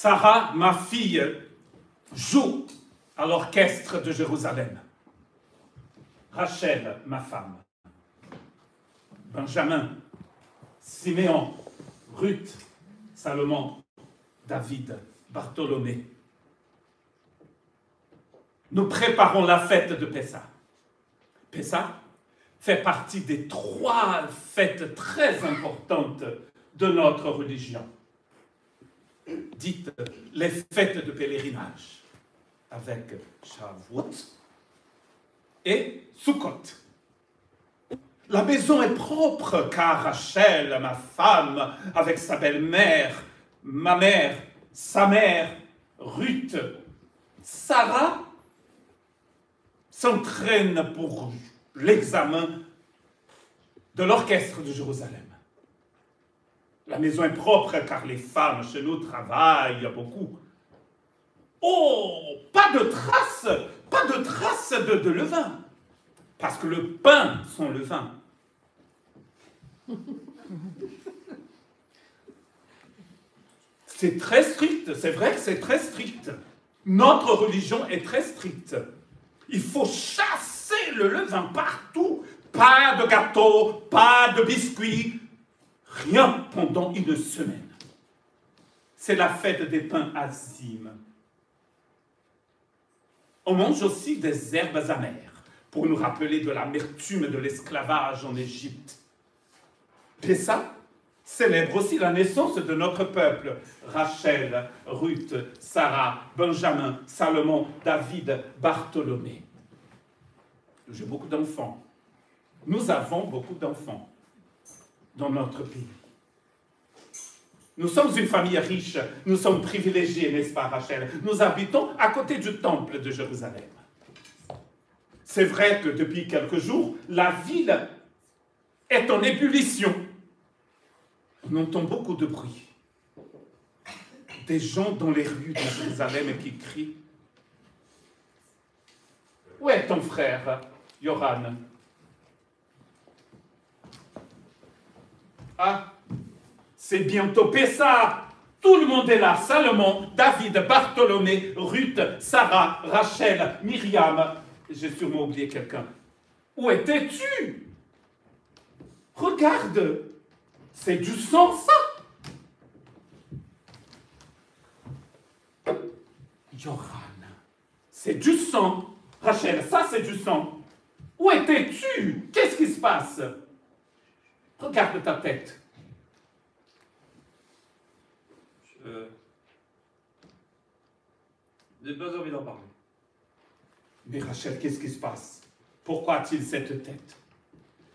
Sarah, ma fille, joue à l'orchestre de Jérusalem. Rachel, ma femme. Benjamin, Siméon, Ruth, Salomon, David, Bartholomé. Nous préparons la fête de Pessah. Pessah fait partie des 3 fêtes très importantes de notre religion. Dites les fêtes de pèlerinage avec Shavuot et Sukkot. La maison est propre car Rachel, ma femme, avec sa belle-mère, ma mère, sa mère, Ruth, Sarah, s'entraîne pour l'examen de l'orchestre de Jérusalem. La maison est propre car les femmes chez nous travaillent beaucoup. Oh, pas de traces de levain, parce que le pain sans levain. C'est très strict, c'est vrai que c'est très strict. Notre religion est très stricte. Il faut chasser le levain partout. Pas de gâteau, pas de biscuits, rien pendant une semaine. C'est la fête des pains azimes. On mange aussi des herbes amères pour nous rappeler de l'amertume de l'esclavage en Égypte. Pessah célèbre aussi la naissance de notre peuple. Rachel, Ruth, Sarah, Benjamin, Salomon, David, Bartholomé. J'ai beaucoup d'enfants. Nous avons beaucoup d'enfants dans notre pays. Nous sommes une famille riche, nous sommes privilégiés, n'est-ce pas, Rachel? Nous habitons à côté du temple de Jérusalem. C'est vrai que depuis quelques jours, la ville est en ébullition. On entend beaucoup de bruit. Des gens dans les rues de Jérusalem qui crient. Où est ton frère, Yoran? Ah, c'est bientôt Pessah. Tout le monde est là. Salomon, David, Bartholomé, Ruth, Sarah, Rachel, Myriam. J'ai sûrement oublié quelqu'un. Où étais-tu? Regarde. C'est du sang, ça. Yoran, c'est du sang. Rachel, ça c'est du sang. Où étais-tu? Qu'est-ce qui se passe? Regarde ta tête. Je n'ai pas envie d'en parler. Mais Rachel, qu'est-ce qui se passe? Pourquoi a-t-il cette tête?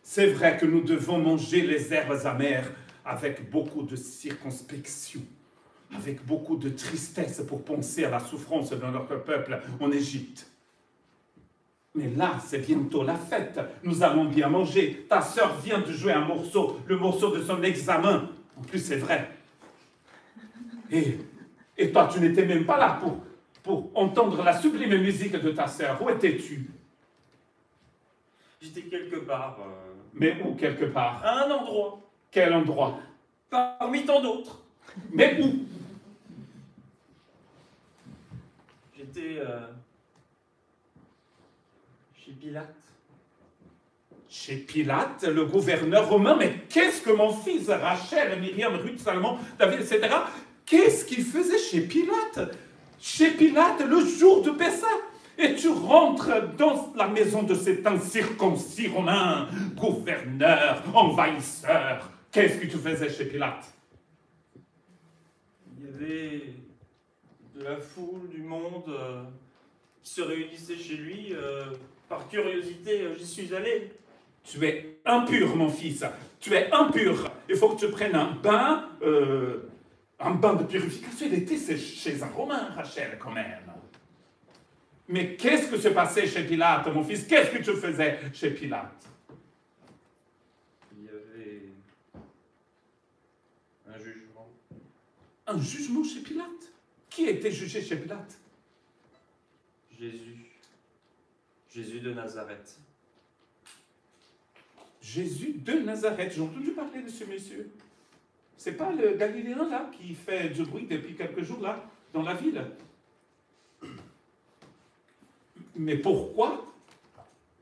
C'est vrai que nous devons manger les herbes amères avec beaucoup de circonspection, avec beaucoup de tristesse pour penser à la souffrance de notre peuple en Égypte. Mais là, c'est bientôt la fête. Nous allons bien manger. Ta sœur vient de jouer un morceau, le morceau de son examen. En plus, c'est vrai. Et toi, tu n'étais même pas là pour entendre la sublime musique de ta sœur. Où étais-tu? J'étais quelque part. Mais où, quelque part? À un endroit. Quel endroit? Parmi tant d'autres. Mais où? J'étais chez Pilate. Chez Pilate, le gouverneur romain. Mais qu'est-ce que mon fils, Rachel, Myriam, Ruth, Salomon, David, etc., qu'est-ce qu'il faisait chez Pilate? Chez Pilate, le jour de Pessah. Et tu rentres dans la maison de cet incirconcis romain, gouverneur, envahisseur. Qu'est-ce que tu faisais chez Pilate? Il y avait de la foule, du monde qui se réunissait chez lui. Par curiosité, j'y suis allé. Tu es impur, mon fils. Tu es impur. Il faut que tu prennes un bain de purification. Il était chez un Romain, Rachel, quand même. Mais qu'est-ce que se passait chez Pilate, mon fils? Qu'est-ce que tu faisais chez Pilate? Il y avait un jugement. Un jugement chez Pilate? Qui était jugé chez Pilate? Jésus. Jésus de Nazareth. Jésus de Nazareth. J'ai entendu parler de ce monsieur. C'est pas le Galiléen, là, qui fait du bruit depuis quelques jours, là? dans la ville. Mais pourquoi?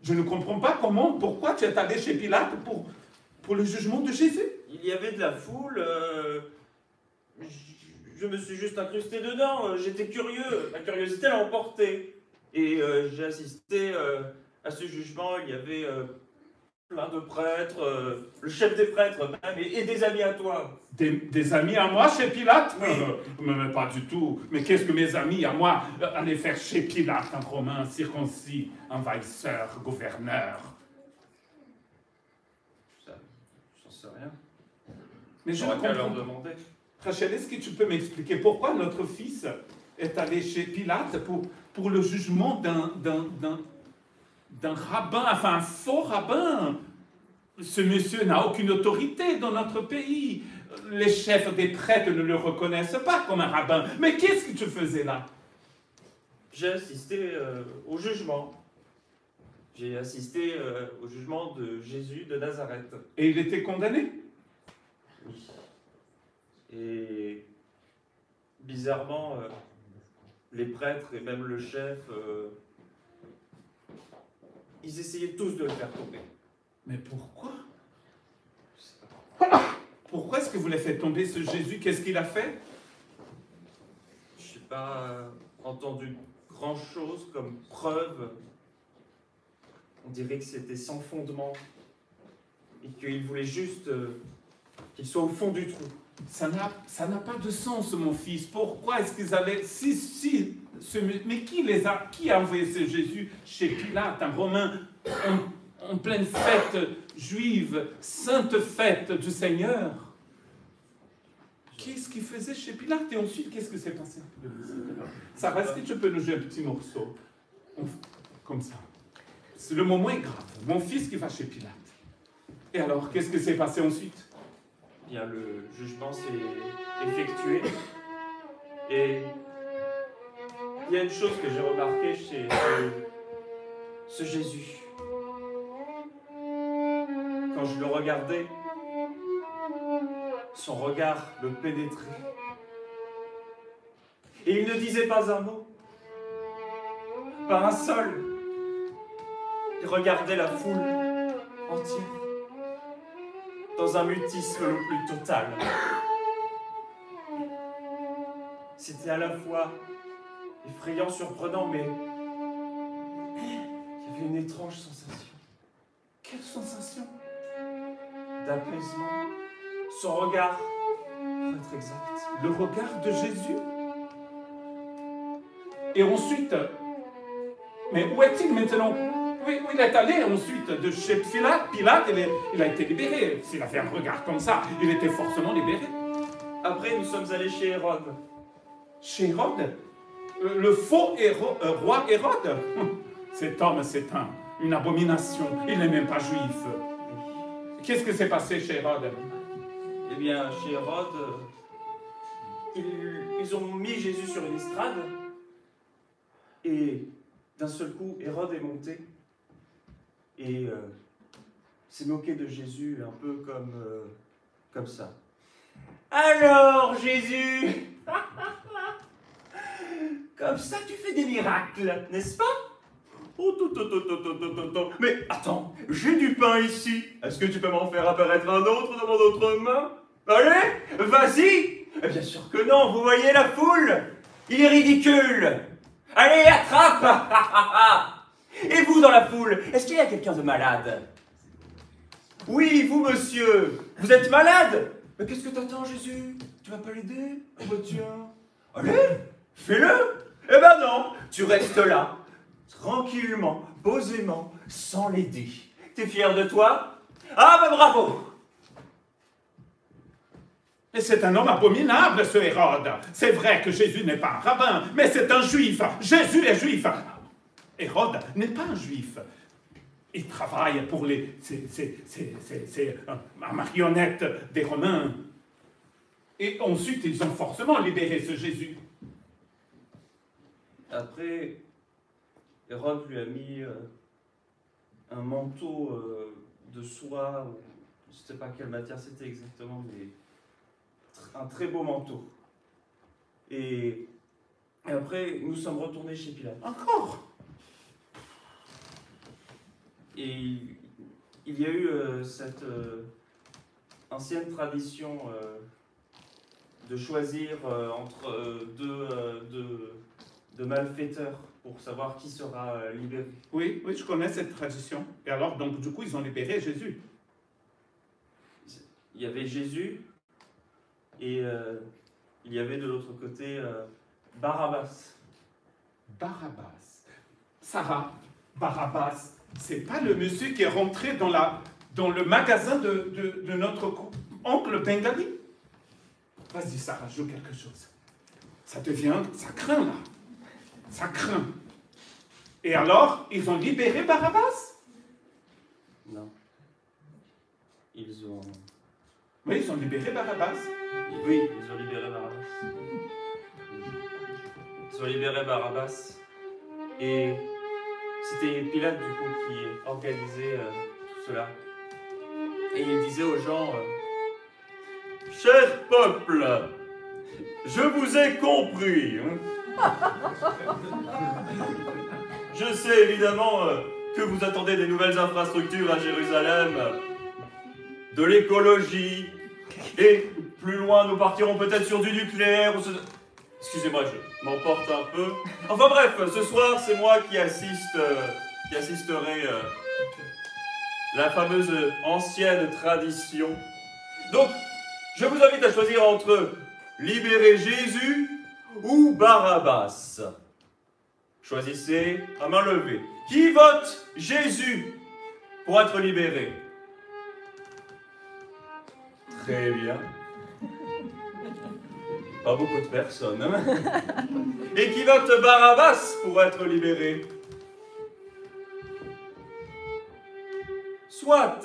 Je ne comprends pas pourquoi tu es allé chez Pilate pour le jugement de Jésus. Il y avait de la foule, je me suis juste incrusté dedans, j'étais curieux, ma curiosité l'a emporté. Et j'ai assisté à ce jugement, il y avait plein de prêtres, le chef des prêtres même, et des amis à toi. Des amis à moi chez Pilate? Oui. Mais pas du tout. Mais qu'est-ce que mes amis à moi allaient faire chez Pilate, un Romain circoncis, envahisseur, gouverneur? J'en sais rien. Mais je ne J'aurais qu'à leur comprends pas. demander. Rachel, est-ce que tu peux m'expliquer pourquoi notre fils est allé chez Pilate pour le jugement d'un rabbin, enfin un faux rabbin? Ce monsieur n'a aucune autorité dans notre pays. Les chefs des prêtres ne le reconnaissent pas comme un rabbin. Mais qu'est-ce que tu faisais là? J'ai assisté au jugement. J'ai assisté au jugement de Jésus de Nazareth. Et il était condamné? Oui. Et bizarrement, les prêtres et même le chef, ils essayaient tous de le faire tomber. Mais pourquoi? Pourquoi est-ce que vous l'avez fait tomber, ce Jésus? Qu'est-ce qu'il a fait? Je n'ai pas entendu grand-chose comme preuve. On dirait que c'était sans fondement et qu'il voulait juste qu'il soit au fond du trou. Ça n'a pas de sens, mon fils. Pourquoi est-ce qu'ils allaient... Mais qui a envoyé ce Jésus chez Pilate, un Romain, en pleine fête juive, sainte fête du Seigneur? Qu'est-ce qu'il faisait chez Pilate? Et ensuite, qu'est-ce que s'est passé? Sarah, est-ce que tu peux nous jouer un petit morceau? Comme ça. Le moment est grave. Mon fils qui va chez Pilate. Et alors, qu'est-ce que s'est passé ensuite? Bien, le jugement s'est effectué. Et il y a une chose que j'ai remarquée chez ce Jésus. Quand je le regardais, son regard me pénétrait. Et il ne disait pas un mot. Pas un seul. Il regardait la foule entière. Dans un mutisme le plus total. C'était à la fois effrayant, surprenant, mais il y avait une étrange sensation. Quelle sensation? D'apaisement. Son regard, pour être exact. Le regard de Jésus. Et ensuite, mais où est-il maintenant? Où il est allé ensuite de chez Pilate? Pilate, il a été libéré. S'il a fait un regard comme ça, il était forcément libéré. Après, nous sommes allés chez Hérode. Chez Hérode? Le faux roi Hérode? Cet homme, c'est une abomination. Il n'est même pas juif. Qu'est-ce que s'est passé chez Hérode? Eh bien, chez Hérode, ils ont mis Jésus sur une estrade. Et d'un seul coup, Hérode est monté. Et s'est moqué de Jésus un peu comme ça. Alors, Jésus, comme ça tu fais des miracles, n'est-ce pas? Oh, mais attends, j'ai du pain ici. Est-ce que tu peux m'en faire apparaître un autre dans mon autre main? Allez, vas-y. Bien sûr que non, vous voyez la foule? Il est ridicule. Allez, attrape. Et vous dans la foule, est-ce qu'il y a quelqu'un de malade? Oui, vous monsieur, vous êtes malade? Mais qu'est-ce que t'attends, Jésus? Tu vas pas l'aider? Oh bah tiens. Allez, fais-le. Eh ben non, tu restes là, tranquillement, posément, sans l'aider. T'es fier de toi? Ah bah bravo. Mais c'est un homme abominable, ce Hérode. C'est vrai que Jésus n'est pas un rabbin, mais c'est un juif. Jésus est juif. Hérode n'est pas un juif. Il travaille pour c'est la marionnette des Romains. Et ensuite, ils ont forcément libéré ce Jésus. Après, Hérode lui a mis un manteau de soie, je ne sais pas quelle matière c'était exactement, mais un très beau manteau. Et Et après, nous sommes retournés chez Pilate. Encore? Et il y a eu cette ancienne tradition de choisir entre deux malfaiteurs pour savoir qui sera libéré. Oui, oui, je connais cette tradition. Et alors, donc, du coup, ils ont libéré Jésus. Il y avait Jésus et il y avait de l'autre côté Barabbas. Barabbas. Sarah, Barabbas, c'est pas le monsieur qui est rentré dans le magasin de notre oncle Bengali? Vas-y, Sarah, joue quelque chose. Ça craint là. Ça craint. Et alors, ils ont libéré Barabbas? Non. Ils ont... Oui, ils ont libéré Barabbas. Oui, ils ont libéré Barabbas. Ils ont libéré Barabbas. Et c'était Pilate, du coup, qui organisait tout cela. Et il disait aux gens, cher peuple, je vous ai compris. Je sais évidemment que vous attendez des nouvelles infrastructures à Jérusalem, de l'écologie, et plus loin, nous partirons peut-être sur du nucléaire. Excusez-moi, je m'emporte un peu. Enfin bref, ce soir, c'est moi qui assisterai la fameuse ancienne tradition. Donc, je vous invite à choisir entre libérer Jésus ou Barabbas. Choisissez à main levée. Qui vote Jésus pour être libéré? Très bien. Pas beaucoup de personnes. Hein? Et qui vote Barabbas pour être libéré? Soit.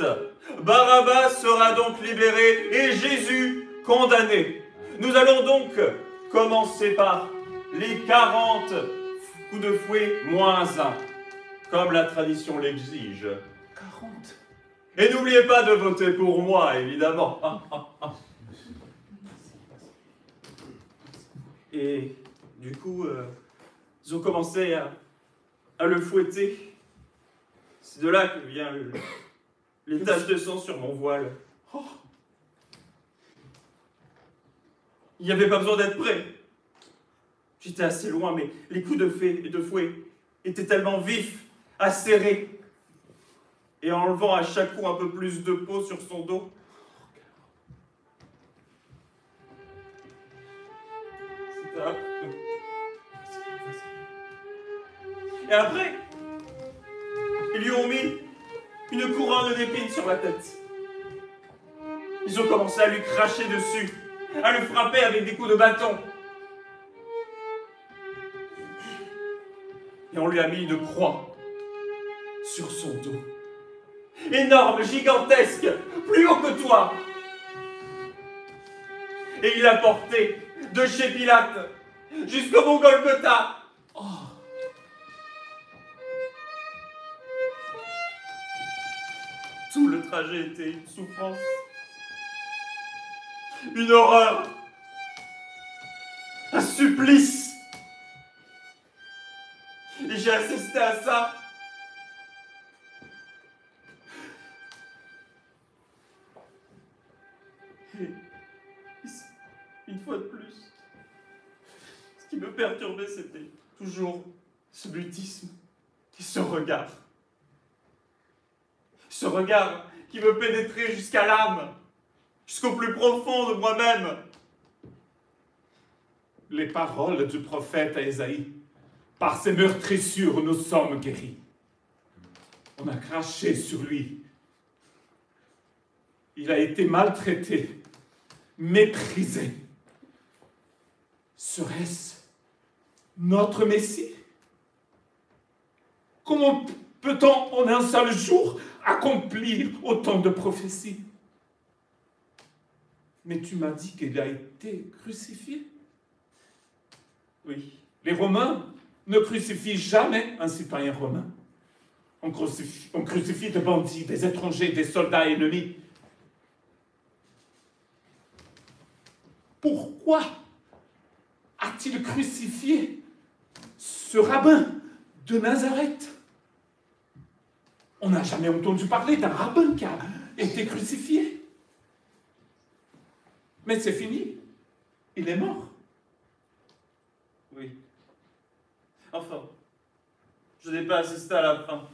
Barabbas sera donc libéré et Jésus condamné. Nous allons donc commencer par les 40 coups de fouet moins 1, comme la tradition l'exige. 40. Et n'oubliez pas de voter pour moi, évidemment. Et du coup, ils ont commencé à le fouetter. C'est de là que vient les taches de sang sur mon voile. Oh. Il n'y avait pas besoin d'être prêt. J'étais assez loin, mais les coups de fouet étaient tellement vifs, acérés, et enlevant à chaque coup un peu plus de peau sur son dos. C'était affreux. Et après, ils lui ont mis une couronne d'épines sur la tête. Ils ont commencé à lui cracher dessus, à le frapper avec des coups de bâton. Et on lui a mis une croix sur son dos. Énorme, gigantesque, plus haut que toi. Et il l'a porté de chez Pilate jusqu'au mont Golgotha. Oh. Tout le trajet était une souffrance, une horreur, un supplice. Et j'ai assisté à ça. Et une fois de plus, ce qui me perturbait, c'était toujours ce mutisme et ce regard. Ce regard qui me pénétrait jusqu'à l'âme, jusqu'au plus profond de moi-même. Les paroles du prophète Ésaïe. Par ses meurtrissures, nous sommes guéris. On a craché sur lui. Il a été maltraité, méprisé. Serait-ce notre Messie? Comment peut-on en un seul jour accomplir autant de prophéties? Mais tu m'as dit qu'il a été crucifié. Oui. Les Romains ne crucifient jamais un citoyen romain. On crucifie des bandits, des étrangers, des soldats ennemis. Pourquoi a-t-il crucifié ce rabbin de Nazareth. On n'a jamais entendu parler d'un rabbin qui a été crucifié. Mais c'est fini. Il est mort. Oui. Enfin, je n'ai pas assisté à la fin.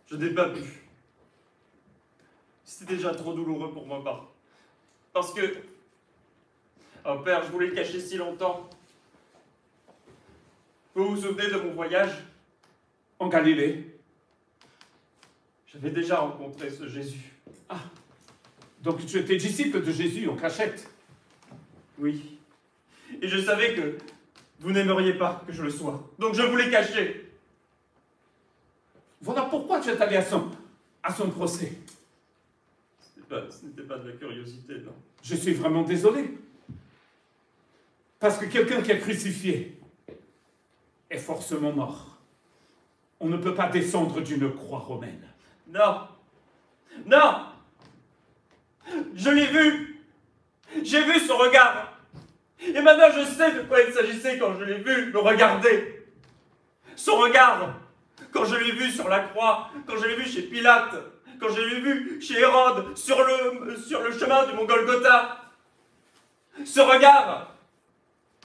Je n'ai pas pu. C'était déjà trop douloureux pour moi, parce que... Oh père, je voulais le cacher si longtemps. Vous vous souvenez de mon voyage En Galilée. J'avais déjà rencontré ce Jésus. Ah, donc tu étais disciple de Jésus en cachette. Oui. Et je savais que vous n'aimeriez pas que je le sois. Donc je voulais cacher. Voilà pourquoi tu es allé à son procès. Ce n'était pas de la curiosité, non. Je suis vraiment désolé. Parce que quelqu'un qui est crucifié est forcément mort. On ne peut pas descendre d'une croix romaine. Non. Non. Je l'ai vu. J'ai vu son regard. Et maintenant je sais de quoi il s'agissait quand je l'ai vu me regarder. Son regard. Quand je l'ai vu sur la croix. Quand je l'ai vu chez Pilate. Quand je l'ai vu chez Hérode. Sur le chemin du Mont Golgotha. Ce regard.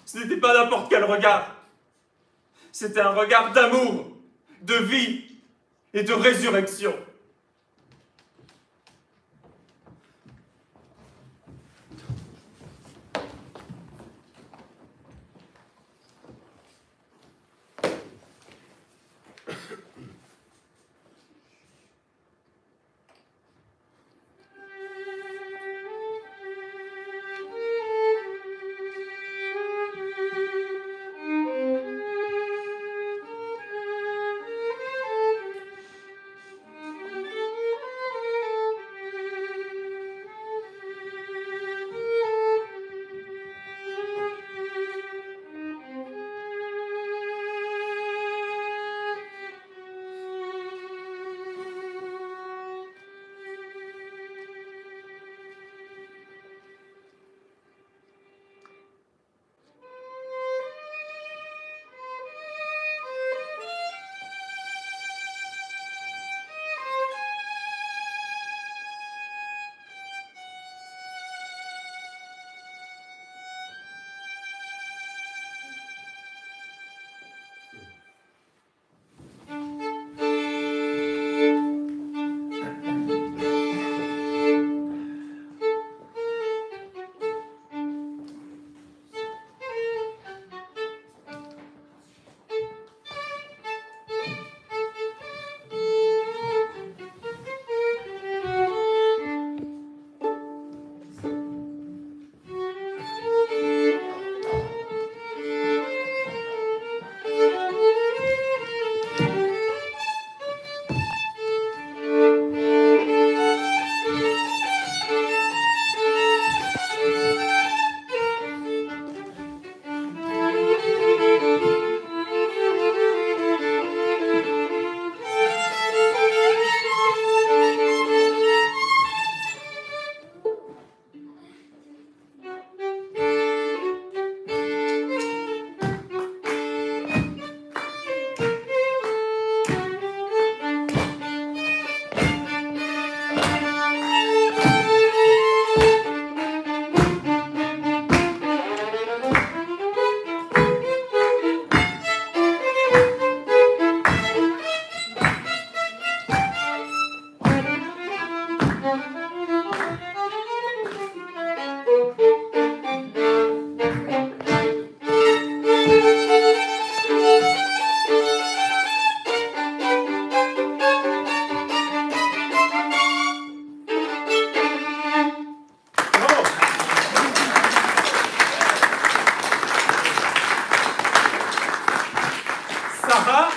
Ce n'était pas n'importe quel regard. C'était un regard d'amour, de vie et de résurrection.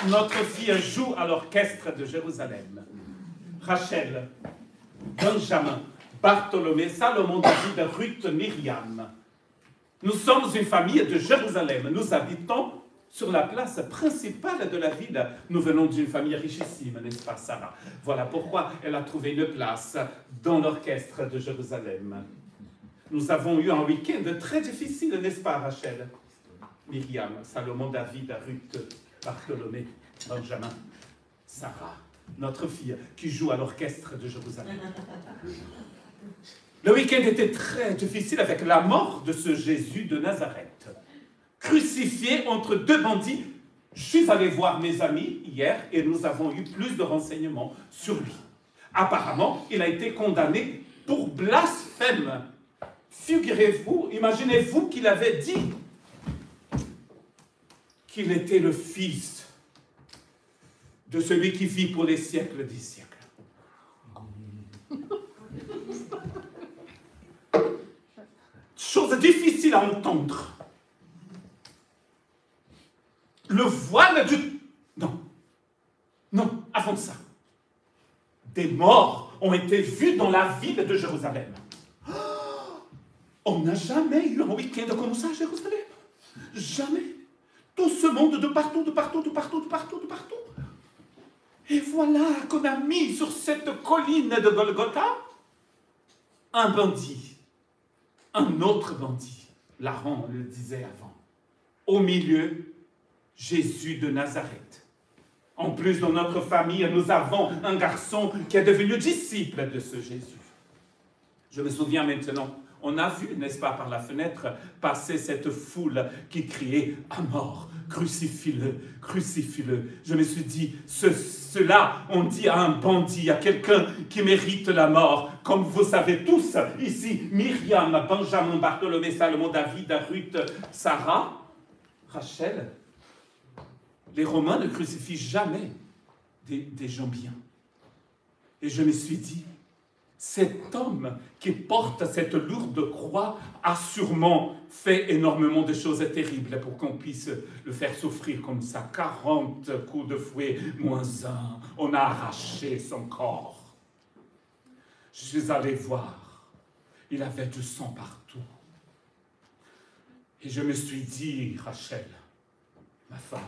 Notre fille joue à l'orchestre de Jérusalem. Rachel, Benjamin, Bartholomé, Salomon, David, Ruth, Myriam. Nous sommes une famille de Jérusalem. Nous habitons sur la place principale de la ville. Nous venons d'une famille richissime, n'est-ce pas, Sarah? Voilà pourquoi elle a trouvé une place dans l'orchestre de Jérusalem. Nous avons eu un week-end très difficile, n'est-ce pas, Rachel? Myriam, Salomon, David, Ruth. Bartholomé, Benjamin, Sarah, notre fille qui joue à l'orchestre de Jérusalem. Le week-end était très difficile avec la mort de ce Jésus de Nazareth, crucifié entre deux bandits. Je suis allé voir mes amis hier et nous avons eu plus de renseignements sur lui. Apparemment, il a été condamné pour blasphème. Figurez-vous, imaginez-vous qu'il avait dit qu'il était le fils de celui qui vit pour les siècles des siècles. Chose difficile à entendre. Le voile du... Non, avant ça. Des morts ont été vus dans la ville de Jérusalem. On n'a jamais eu un week-end comme ça à Jérusalem. Jamais. Tout ce monde de partout. Et voilà qu'on a mis sur cette colline de Golgotha un bandit. Un autre bandit. Laurent le disait avant. Au milieu, Jésus de Nazareth. En plus, dans notre famille, nous avons un garçon qui est devenu disciple de ce Jésus. Je me souviens maintenant, on a vu, n'est-ce pas, par la fenêtre, passer cette foule qui criait « à mort, crucifie-le, crucifie-le ». Je me suis dit, cela, on dit à un bandit, à quelqu'un qui mérite la mort. Comme vous savez tous, ici, Myriam, Benjamin, Bartholomé, Salomon, David, Ruth, Sarah, Rachel. Les Romains ne crucifient jamais des gens bien. Et je me suis dit, cet homme qui porte cette lourde croix a sûrement fait énormément de choses terribles pour qu'on puisse le faire souffrir comme ça. 40 coups de fouet, moins un. On a arraché son corps. Je suis allé voir. Il avait du sang partout. Et je me suis dit, Rachel, ma femme,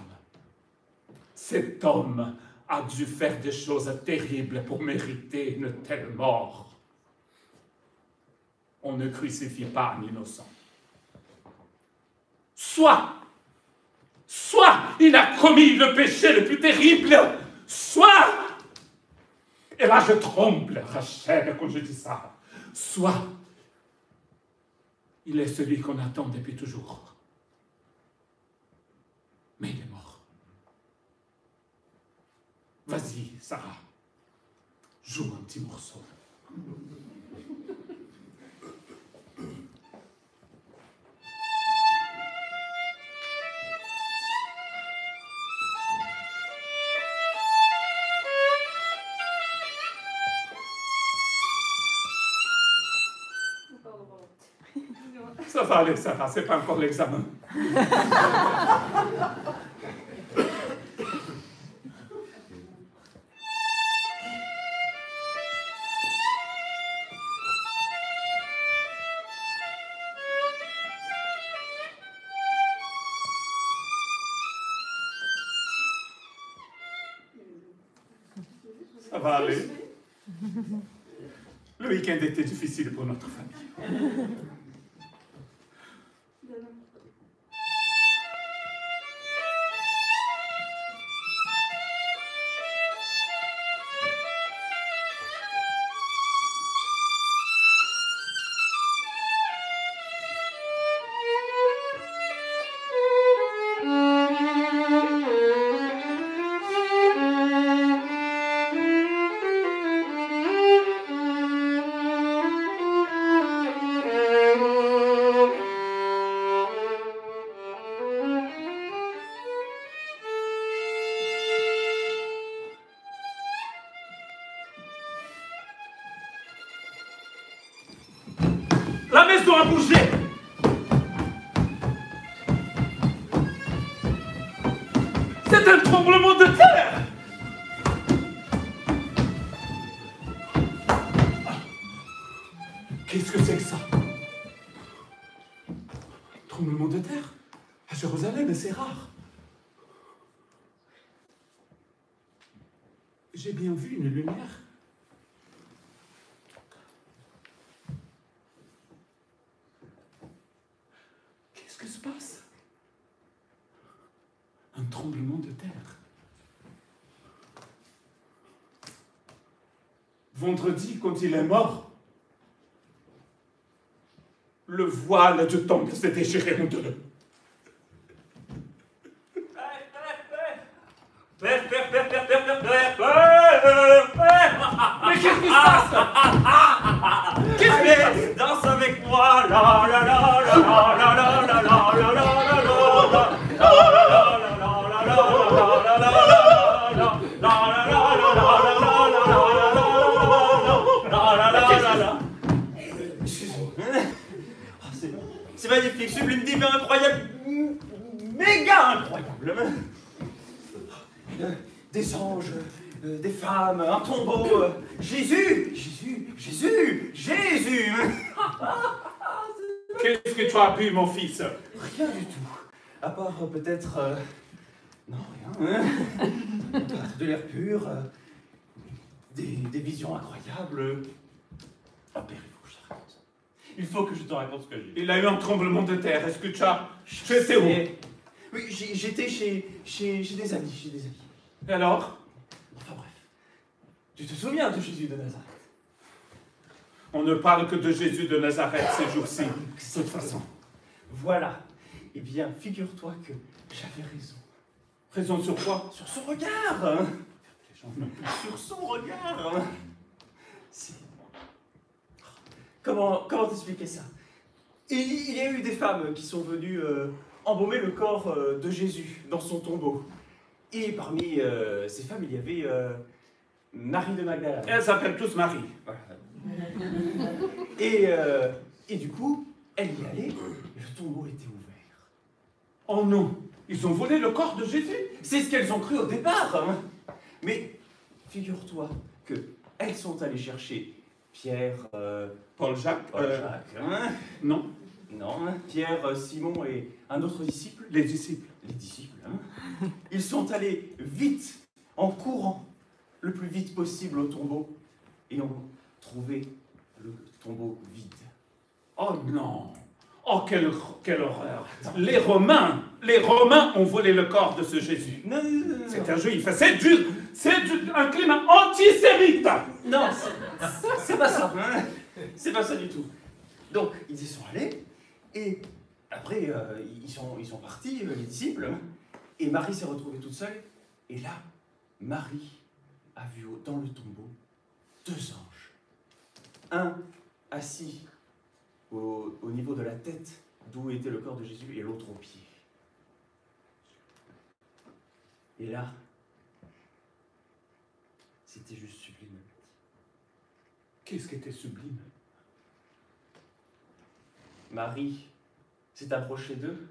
cet homme a dû faire des choses terribles pour mériter une telle mort. On ne crucifie pas un innocent. Soit il a commis le péché le plus terrible, soit, et là je tremble, Rachel, quand je dis ça, soit il est celui qu'on attend depuis toujours. Mais il est mort. Vas-y, Sarah, joue un petit morceau. Ça va aller, Sarah, c'est pas encore l'examen. Ça va aller. Le week-end était difficile pour notre famille. La maison a bougé. C'est un tremblement de terre. Qu'est-ce que c'est que ça? Tremblement de terre? À Jérusalem, c'est rare. J'ai bien vu une lumière. Qu'est-ce qui se passe? Un tremblement de terre. vendredi, quand il est mort, le voile du temple s'est déchiré en deux. Père. Mais qu'est-ce qui se passe? Qu'est-ce qui se passe? Allez, danse avec moi. La la la la la la la la la c'est magnifique, sublime, divin, incroyable, méga incroyable. Des anges, des femmes, un tombeau, Jésus. Qu'est-ce que tu as bu, mon fils? Rien du tout. À part peut-être... non, rien. De l'air pur, des visions incroyables. Ah, père, il faut que je te raconte. Il faut que je te raconte ce que j'ai vu. Il a eu un tremblement de terre. Est-ce que tu as... Tu étais où? Oui, j'étais chez des amis, Et alors? Enfin bref. Tu te souviens de Jésus de Nazareth? On ne parle que de Jésus de Nazareth ces jours-ci, de toute façon. Voilà. Eh bien, figure-toi que j'avais raison. Raison sur quoi? Sur son regard. Sur son regard. Comment t'expliquer ça? Il y a eu des femmes qui sont venues embaumer le corps de Jésus dans son tombeau. Et parmi ces femmes, il y avait Marie de Magdala. Elles s'appellent tous Marie. Voilà. Et du coup, elle y allait, et le tombeau était ouvert. Oh non, ils ont volé le corps de Jésus? C'est ce qu'elles ont cru au départ. Hein. Mais figure-toi qu'elles sont allées chercher Pierre... Paul-Jacques hein. Non. Non, hein. Pierre, Simon et un autre disciple. Les disciples. Les disciples, hein. Ils sont allés vite, en courant, le plus vite possible au tombeau, et ont trouvé le tombeau vide. Oh non. Oh, quelle horreur. Les Romains ont volé le corps de ce Jésus. Non. C'est un juif. C'est un climat antisémite. Non, c'est pas ça. Hein. C'est pas ça du tout. Donc, ils y sont allés, et après, ils sont partis, les disciples, et Marie s'est retrouvée toute seule, et là, Marie a vu dans le tombeau 2 anges. Un assis au niveau de la tête, d'où était le corps de Jésus, et l'autre au pied. Et là, c'était juste sublime. Qu'est-ce qui était sublime? Marie s'est approchée d'eux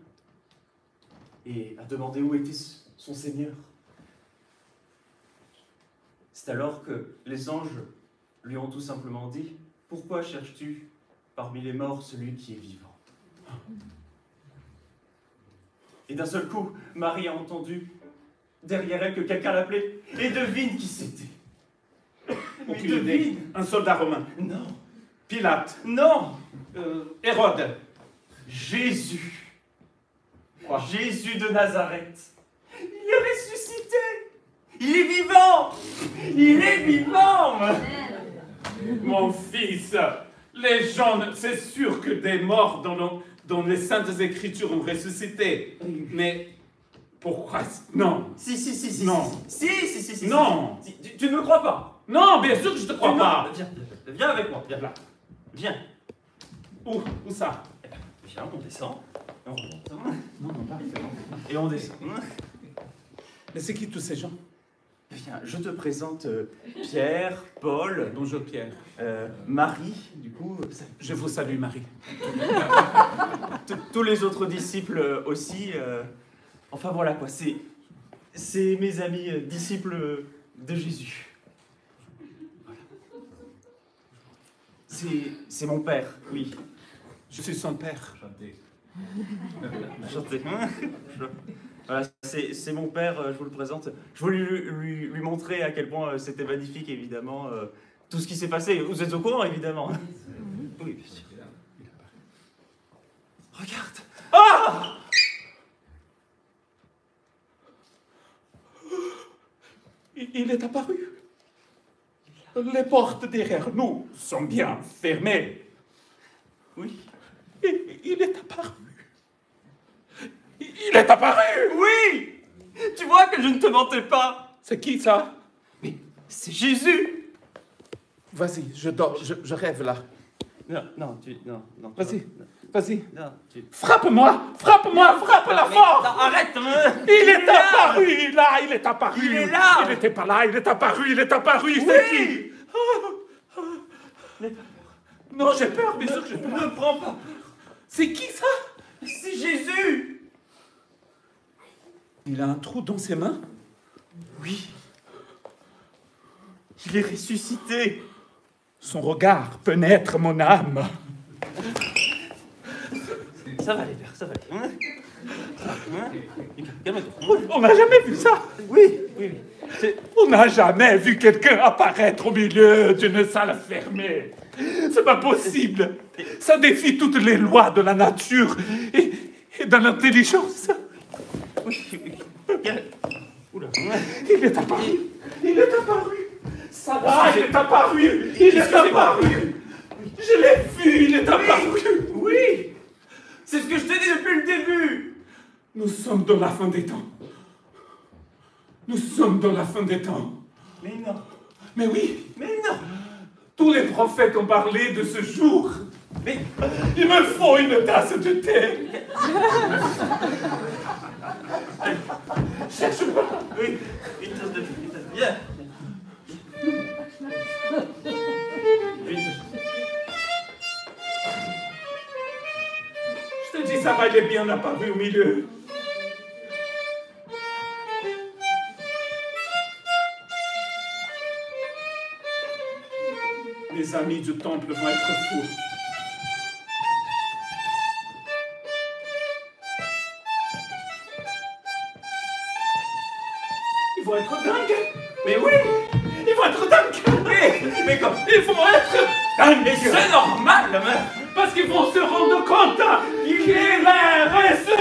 et a demandé où était son Seigneur. C'est alors que les anges lui ont tout simplement dit « Pourquoi cherches-tu parmi les morts celui qui est vivant ?» Et d'un seul coup, Marie a entendu derrière elle que quelqu'un l'appelait et devine qui c'était. Aucune idée. Un soldat romain. Non. Pilate. Non. Hérode. Jésus. Quoi? Jésus de Nazareth. Il est ressuscité. Il est vivant. Il est vivant. Mon fils, les gens, c'est sûr que des morts dans les Saintes Écritures ont ressuscité. Mais pourquoi? Non. Si. Non. Si. Non. Tu ne me crois pas? Non, bien sûr que je te crois pas. Viens avec moi. Viens là. Viens. Où ça? Viens, on descend. On remonte. Non, pas. Et on descend. Mais c'est qui tous ces gens? Viens, je te présente Pierre, Paul. Bonjour Pierre. Marie, du coup. Je vous salue Marie. Tous les autres disciples aussi. Enfin voilà quoi, c'est mes amis disciples de Jésus. C'est mon père, oui. Je suis son père. Chanté. Voilà, c'est mon père, je vous le présente. Je voulais lui montrer à quel point c'était magnifique, évidemment, tout ce qui s'est passé. Vous êtes au courant, évidemment. Oui, bien sûr. Regarde. Ah! Il est apparu. Les portes derrière nous sont bien fermées. Oui. Et il est apparu. Il est apparu. Oui! Tu vois que je ne te mentais pas. C'est qui ça? Mais c'est Jésus. Vas-y, je dors, je rêve là. Non, non, non. Vas-y, vas-y. Non, Frappe-moi, frappe la force. Non, arrête. Il est apparu, là, il est apparu. Il est là. Il n'était pas là, il est apparu. Oui. C'est qui? Non, j'ai peur, bien sûr que j'ai peur. Ne prends pas. C'est qui ça? C'est Jésus. Il a un trou dans ses mains? Oui. Il est ressuscité. Son regard pénètre mon âme. Ça va aller, père, ça va aller. Calme-toi. On n'a jamais vu ça. Oui. On n'a jamais vu quelqu'un apparaître au milieu d'une salle fermée. C'est pas possible. Ça défie toutes les lois de la nature et de l'intelligence. Oui. Oula. Il est apparu. Ça va, il est apparu. Je l'ai vu, il est apparu. Oui. C'est ce que je t'ai dit depuis le début. Nous sommes dans la fin des temps. Mais non. Mais oui, Mais non. tous les prophètes ont parlé de ce jour. Mais Il me faut une tasse de thé. Cherche-moi. oui. Une tasse de thé. Viens. Je te dis, ça va, il est bien apparu au milieu. Les amis du temple vont être fous. Ils vont être dingues. Mais oui. Ils vont être dingues. Mais comme. Ils vont être dingues. Mais c'est normal, mais. Parce qu'ils vont se rendre compte qu'il est ressuscité.